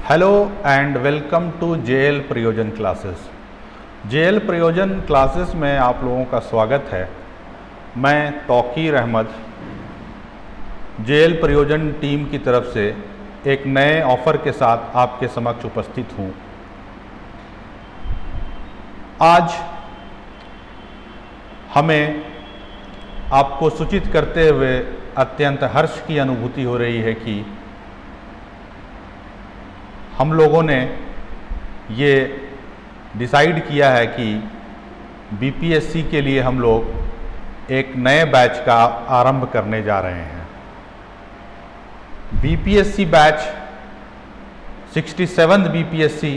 Hello and welcome to JL Prayojan classes. JL Prayojan classes में आप लोगों का स्वागत है। मैं तौकीर अहमद जेएल प्रयोजन टीम की तरफ से एक नए ऑफ़र के साथ आपके समक्ष उपस्थित हूँ। आज हमें आपको सूचित करते हुए अत्यंत हर्ष की अनुभूति हो रही है कि हम लोगों ने ये डिसाइड किया है कि बीपीएससी के लिए हम लोग एक नए बैच का आरंभ करने जा रहे हैं। बीपीएससी बैच 67th बीपीएससी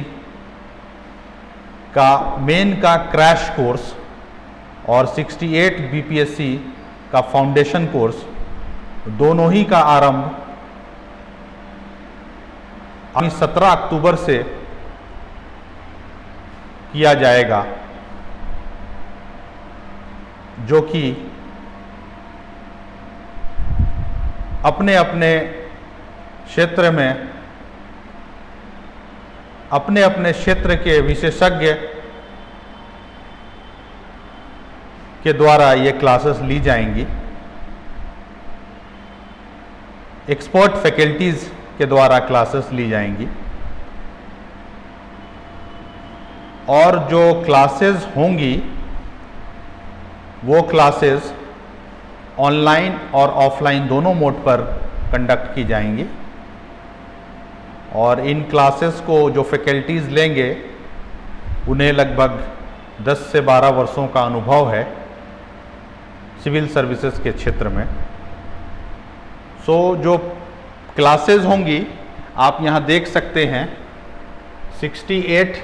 का मेन का क्रैश कोर्स और 68 बीपीएससी का फाउंडेशन कोर्स दोनों ही का आरंभ 17 अक्टूबर से किया जाएगा, जो कि अपने अपने क्षेत्र में अपने अपने क्षेत्र के विशेषज्ञ के द्वारा ये क्लासेस ली जाएंगी। एक्सपर्ट फैकल्टीज़ के द्वारा क्लासेस ली जाएंगी और जो क्लासेस होंगी वो क्लासेस ऑनलाइन और ऑफलाइन दोनों मोड पर कंडक्ट की जाएंगी। और इन क्लासेस को जो फैकल्टीज़ लेंगे उन्हें लगभग 10 से 12 वर्षों का अनुभव है सिविल सर्विसेज के क्षेत्र में। जो क्लासेस होंगी आप यहाँ देख सकते हैं, 68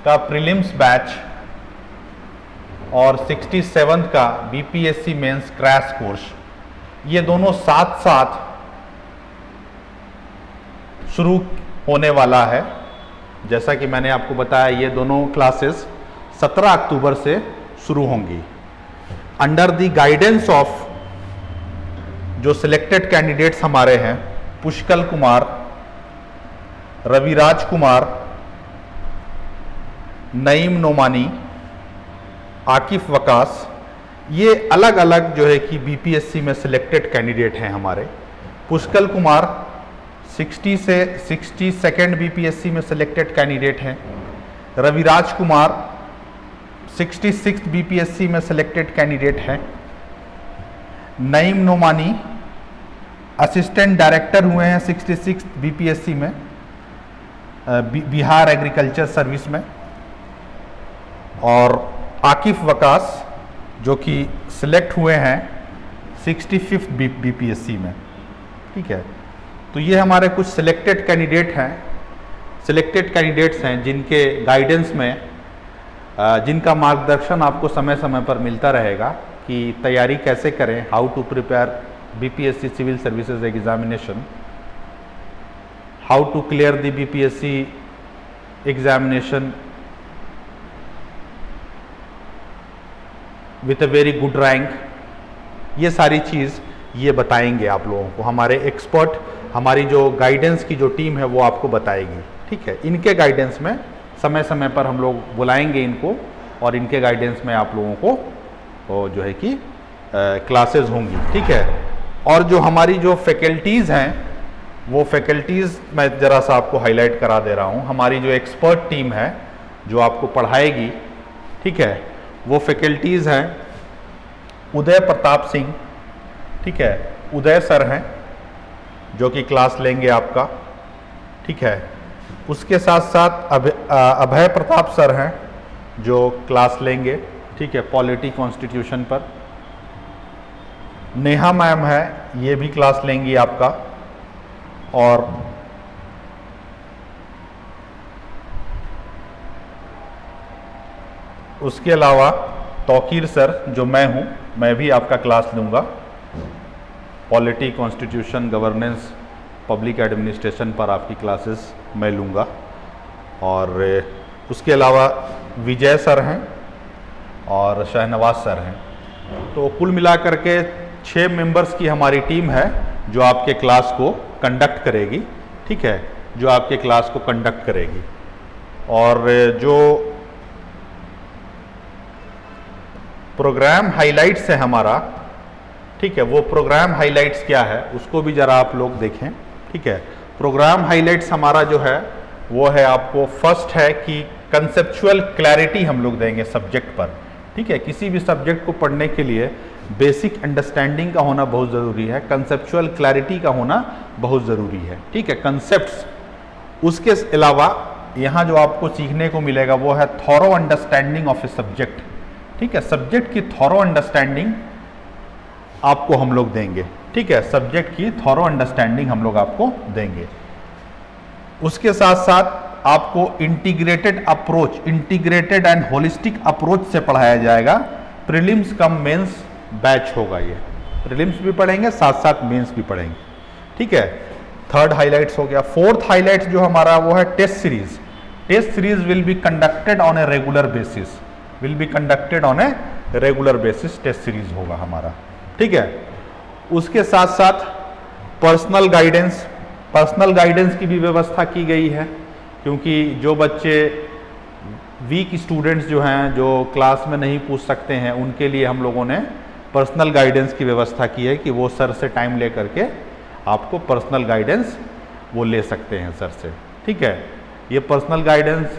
का प्रीलिम्स बैच और 67 का बीपीएससी मेंस क्रैश कोर्स, ये दोनों साथ साथ शुरू होने वाला है। जैसा कि मैंने आपको बताया, ये दोनों क्लासेस 17 अक्टूबर से शुरू होंगी अंडर द गाइडेंस ऑफ जो सिलेक्टेड कैंडिडेट्स हमारे हैं, पुष्कल कुमार, रविराज कुमार, नईम नोमानी, आकिफ वकास। ये अलग अलग जो है कि बीपीएससी में सिलेक्टेड कैंडिडेट हैं हमारे। पुष्कल कुमार 60 से 62nd बीपीएससी में सिलेक्टेड कैंडिडेट हैं। रविराज कुमार 66th बीपीएससी में सिलेक्टेड कैंडिडेट हैं। नईम नोमानी असिस्टेंट डायरेक्टर हुए हैं 66 बीपीएससी में, बिहार एग्रीकल्चर सर्विस में। और आकिफ वकास जो कि सिलेक्ट हुए हैं 65th बीपीएससी में। ठीक है, तो ये हमारे कुछ सिलेक्टेड कैंडिडेट्स हैं जिनके गाइडेंस में जिनका मार्गदर्शन आपको समय समय पर मिलता रहेगा कि तैयारी कैसे करें, how to prepare BPSC civil services examination, how to clear the BPSC examination with a very good rank. ये सारी चीज़ ये बताएंगे आप लोगों को हमारे एक्सपर्ट, हमारी जो गाइडेंस की जो टीम है वो आपको बताएगी। ठीक है, इनके गाइडेंस में समय समय पर हम लोग बुलाएंगे इनको और इनके गाइडेंस में आप लोगों को जो है कि क्लासेस होंगी। ठीक है, और जो हमारी जो फैकल्टीज़ हैं वो फैकल्टीज़ मैं ज़रा सा आपको हाईलाइट करा दे रहा हूँ। हमारी जो एक्सपर्ट टीम है जो आपको पढ़ाएगी, ठीक है, वो फैकल्टीज़ हैं उदय प्रताप सिंह, ठीक है, उदय सर हैं जो कि क्लास लेंगे आपका। ठीक है, उसके साथ साथ अभय प्रताप सर हैं जो क्लास लेंगे, ठीक है, पॉलिटी कॉन्स्टिट्यूशन पर। नेहा मैम है, ये भी क्लास लेंगी आपका। और उसके अलावा तौकीर सर जो मैं हूँ, मैं भी आपका क्लास लूँगा। Polity constitution, governance, public administration पर आपकी क्लासेस मैं लूँगा। और उसके अलावा विजय सर हैं और शहनवाज सर हैं। तो कुल मिलाकर के 6 मेंबर्स की हमारी टीम है जो आपके क्लास को कंडक्ट करेगी। ठीक है, जो आपके क्लास को कंडक्ट करेगी। और जो प्रोग्राम हाइलाइट्स है हमारा, ठीक है, वो प्रोग्राम हाइलाइट्स क्या है उसको भी ज़रा आप लोग देखें। ठीक है, प्रोग्राम हाइलाइट्स हमारा जो है वो है, आपको फर्स्ट है कि कंसेप्चुअल क्लैरिटी हम लोग देंगे सब्जेक्ट पर। ठीक है, किसी भी सब्जेक्ट को पढ़ने के लिए बेसिक अंडरस्टैंडिंग का होना बहुत ज़रूरी है, कंसेप्चुअल क्लैरिटी का होना बहुत ज़रूरी है। ठीक है, कंसेप्ट्स। उसके अलावा यहाँ जो आपको सीखने को मिलेगा वो है thorough understanding of a subject. ठीक है, सब्जेक्ट की थॉरो अंडरस्टैंडिंग आपको हम लोग देंगे। ठीक है, सब्जेक्ट की थॉरो अंडरस्टैंडिंग हम लोग आपको देंगे। उसके साथ साथ आपको integrated approach, integrated and holistic approach से पढ़ाया जाएगा। प्रीलिम्स कम मेंस बैच होगा ये, प्रीलिम्स भी पढ़ेंगे साथ साथ मेंस भी पढ़ेंगे। ठीक है, थर्ड हाइलाइट्स हो गया। फोर्थ हाइलाइट्स जो हमारा वो है test series. Test series will be conducted on a regular basis, will be conducted on a regular basis, test series होगा हमारा। ठीक है, उसके साथ साथ पर्सनल गाइडेंस, पर्सनल गाइडेंस की भी व्यवस्था की गई है, क्योंकि जो बच्चे वीक स्टूडेंट्स जो हैं, जो क्लास में नहीं पूछ सकते हैं, उनके लिए हम लोगों ने पर्सनल गाइडेंस की व्यवस्था की है कि वो सर से टाइम ले करके आपको पर्सनल गाइडेंस वो ले सकते हैं सर से। ठीक है, ये पर्सनल गाइडेंस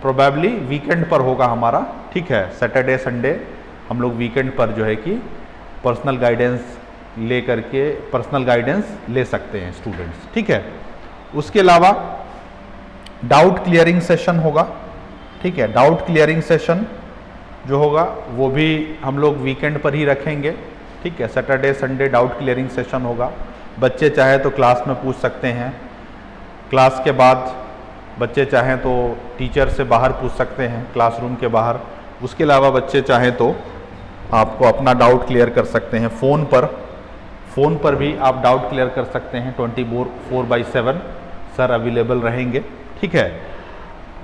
प्रोबेबली वीकेंड पर होगा हमारा। ठीक है, सैटरडे संडे हम लोग वीकेंड पर जो है कि पर्सनल गाइडेंस ले करके पर्सनल गाइडेंस ले सकते हैं स्टूडेंट्स। ठीक है, उसके अलावा डाउट क्लियरिंग सेशन होगा। ठीक है, डाउट क्लियरिंग सेशन जो होगा वो भी हम लोग वीकेंड पर ही रखेंगे। ठीक है, Saturday Sunday doubt clearing session होगा। बच्चे चाहे तो क्लास में पूछ सकते हैं, क्लास के बाद बच्चे चाहें तो टीचर से बाहर पूछ सकते हैं, क्लासरूम के बाहर। उसके अलावा बच्चे चाहें तो आपको अपना डाउट क्लियर कर सकते हैं फ़ोन पर, फ़ोन पर भी आप डाउट क्लियर कर सकते हैं। 24/7 सर अवेलेबल रहेंगे। ठीक है,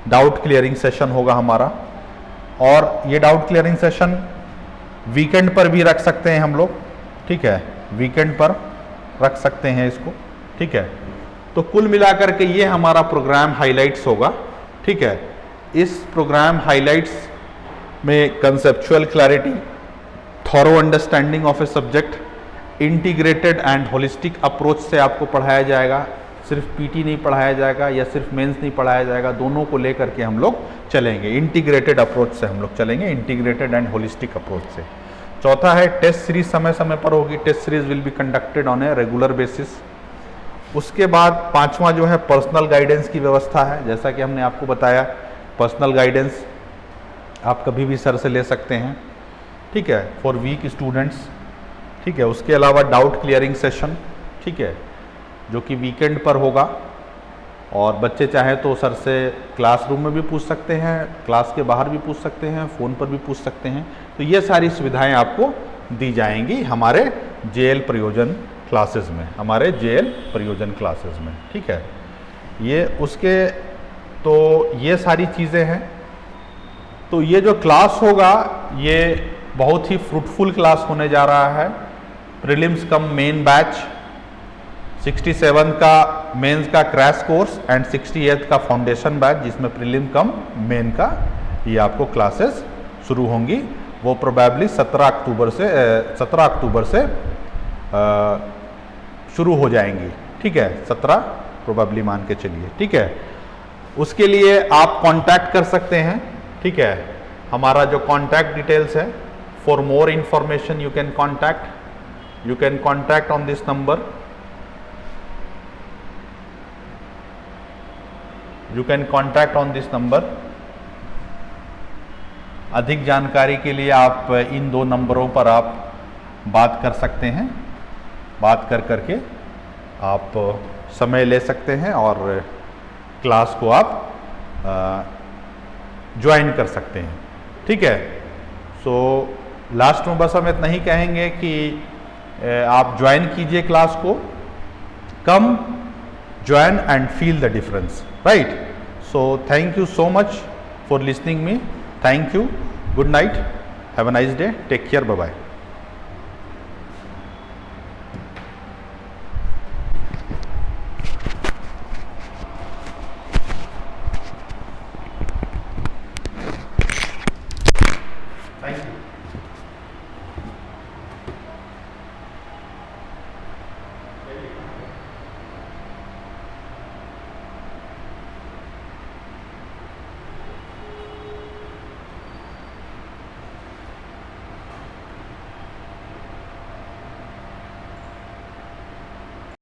डाउट क्लियरिंग सेशन होगा हमारा। और ये डाउट क्लियरिंग सेशन वीकेंड पर भी रख सकते हैं हम लोग। ठीक है, वीकेंड पर रख सकते हैं इसको। ठीक है, तो कुल मिलाकर के ये हमारा प्रोग्राम हाइलाइट्स होगा। ठीक है, इस प्रोग्राम हाइलाइट्स में conceptual clarity, thorough understanding of a subject, integrated and holistic approach से आपको पढ़ाया जाएगा। सिर्फ पीटी नहीं पढ़ाया जाएगा या सिर्फ मेंस नहीं पढ़ाया जाएगा, दोनों को लेकर के हम लोग चलेंगे। इंटीग्रेटेड अप्रोच से हम लोग चलेंगे, इंटीग्रेटेड एंड होलिस्टिक अप्रोच से। चौथा है टेस्ट सीरीज समय समय पर होगी। Test series will be conducted on a regular basis. उसके बाद पांचवा जो है पर्सनल गाइडेंस की व्यवस्था है। जैसा कि हमने आपको बताया, पर्सनल गाइडेंस आप कभी भी सर से ले सकते हैं। ठीक है, फॉर वीक स्टूडेंट्स। ठीक है, उसके अलावा डाउट क्लियरिंग सेशन, ठीक है, जो कि वीकेंड पर होगा। और बच्चे चाहें तो सर से क्लासरूम में भी पूछ सकते हैं, क्लास के बाहर भी पूछ सकते हैं, फ़ोन पर भी पूछ सकते हैं। तो ये सारी सुविधाएं आपको दी जाएंगी हमारे जेएल प्रयोजन क्लासेस में, हमारे जेएल प्रयोजन क्लासेस में। ठीक है, ये उसके तो ये सारी चीज़ें हैं। तो ये जो क्लास होगा ये बहुत ही फ्रूटफुल क्लास होने जा रहा है। प्रीलिम्स कम मेन बैच, 67 का मेंस का क्रैश कोर्स एंड 68 का फाउंडेशन बैच, जिसमें प्रीलिम कम मेन का ये आपको क्लासेस शुरू होंगी। वो प्रोबेबली 17 अक्टूबर से शुरू हो जाएंगी। ठीक है, 17 प्रोबेबली मान के चलिए। ठीक है, उसके लिए आप कांटेक्ट कर सकते हैं। ठीक है, हमारा जो कांटेक्ट डिटेल्स है, for more information you can contact on this number. You can contact on this number. अधिक जानकारी के लिए आप इन दो नंबरों पर आप बात कर सकते हैं। बात कर करके आप समय ले सकते हैं और क्लास को आप ज्वाइन कर सकते हैं। ठीक है, सो लास्ट में बस हम इतना ही कहेंगे कि आप ज्वाइन कीजिए क्लास को। Come, join and feel the difference, right? So thank you so much for listening me. Thank you. Good night. Have a nice day. Take care. Bye bye. Thank you.